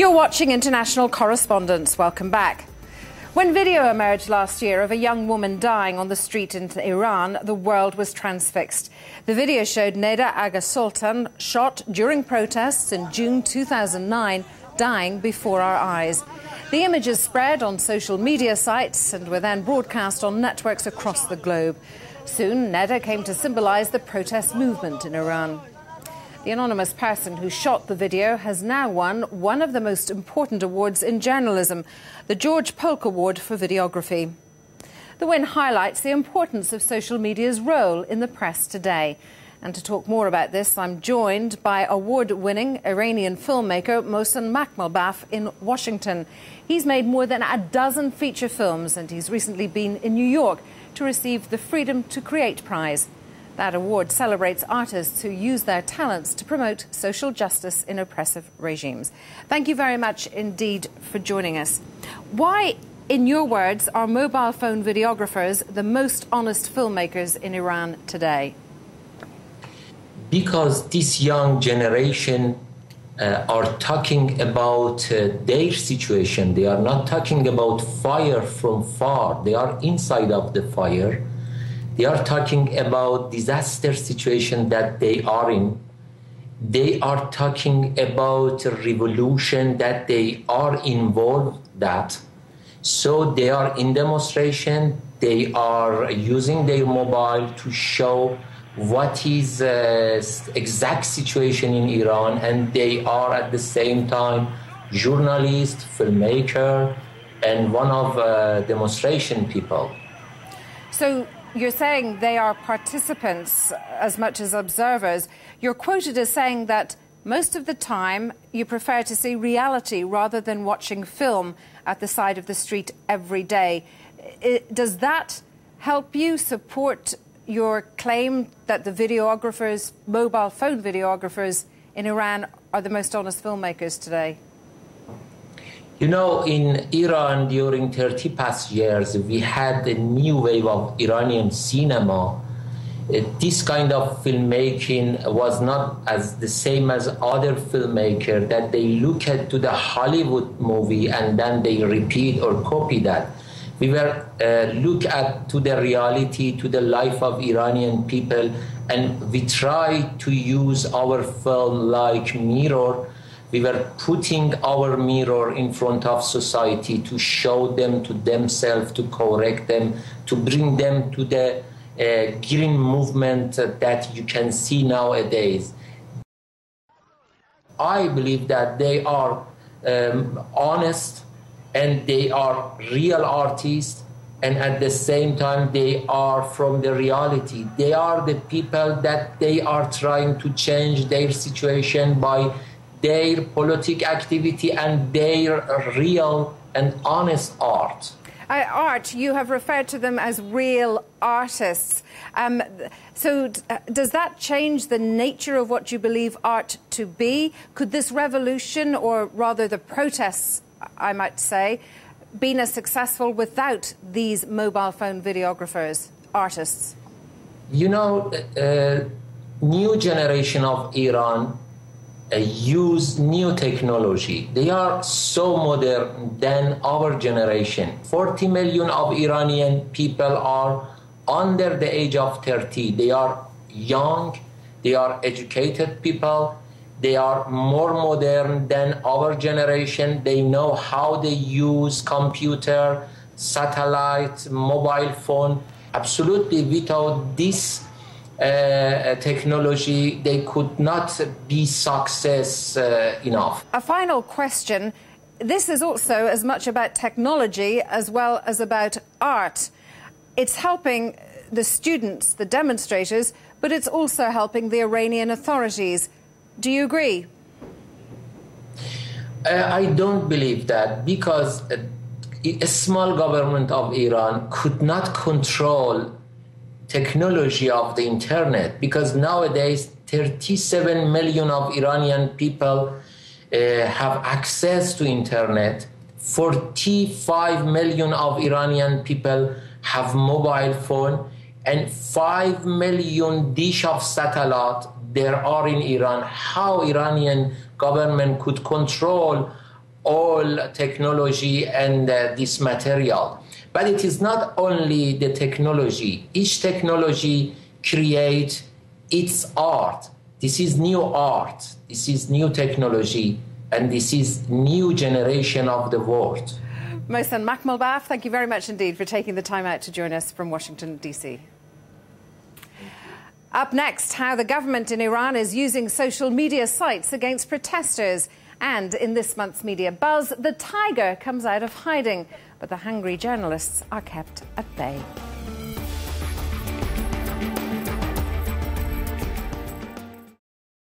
You're watching International Correspondents. Welcome back. When video emerged last year of a young woman dying on the street in Iran, the world was transfixed. The video showed Neda Aga Sultan, shot during protests in June 2009, dying before our eyes. The images spread on social media sites and were then broadcast on networks across the globe. Soon, Neda came to symbolize the protest movement in Iran. The anonymous person who shot the video has now won one of the most important awards in journalism, the George Polk Award for Videography. The win highlights the importance of social media's role in the press today. And to talk more about this, I'm joined by award-winning Iranian filmmaker Mohsen Makhmalbaf in Washington. He's made more than a dozen feature films, and he's recently been in New York to receive the Freedom to Create Prize. That award celebrates artists who use their talents to promote social justice in oppressive regimes. Thank you very much indeed for joining us. Why, in your words, are mobile phone videographers the most honest filmmakers in Iran today? Because this young generation are talking about their situation. They are not talking about fire from far. They are inside of the fire. They are talking about disaster situation that they are in. They are talking about a revolution that they are involved that. So they are in demonstration. They are using their mobile to show what is exact situation in Iran, and they are at the same time journalist, filmmaker, and one of demonstration people. So you're saying they are participants as much as observers. You're quoted as saying that most of the time you prefer to see reality rather than watching film at the side of the street every day. Does that help you support your claim that the videographers, mobile phone videographers in Iran are the most honest filmmakers today? You know, in Iran during 30 past years, we had a new wave of Iranian cinema. This kind of filmmaking was not as the same as other filmmakers, that they look at to the Hollywood movie and then they repeat or copy that. We were look at to the reality, to the life of Iranian people, and we try to use our film like mirror. We were putting our mirror in front of society to show them to themselves, to correct them, to bring them to the green movement that you can see nowadays. I believe that they are honest, and they are real artists, and at the same time they are from the reality. They are the people that they are trying to change their situation by their political activity and their real and honest art. Art, you have referred to them as real artists. So does that change the nature of what you believe art to be? Could this revolution, or rather the protests, I might say, been as successful without these mobile phone videographers, artists? You know, new generation of Iran use new technology. They are so modern than our generation. 40 million of Iranian people are under the age of 30. They are young, they are educated people. They are more modern than our generation. They know how they use computer, satellite, mobile phone. Absolutely, without this technology, they could not be success enough. A final question. This is also as much about technology as well as about art. It's helping the students, the demonstrators, but it's also helping the Iranian authorities. Do you agree? I don't believe that, because a small government of Iran could not control technology of the internet, because nowadays 37 million of Iranian people have access to internet. 45 million of Iranian people have mobile phone, and 5 million dish of satellite there are in Iran. How Iranian government could control all technology and this material. But it is not only the technology. Each technology creates its art. This is new art. This is new technology. And this is new generation of the world. Mohsen Makhmalbaf, thank you very much indeed for taking the time out to join us from Washington, D.C. Up next, how the government in Iran is using social media sites against protesters. And in this month's media buzz, the tiger comes out of hiding, but the hungry journalists are kept at bay.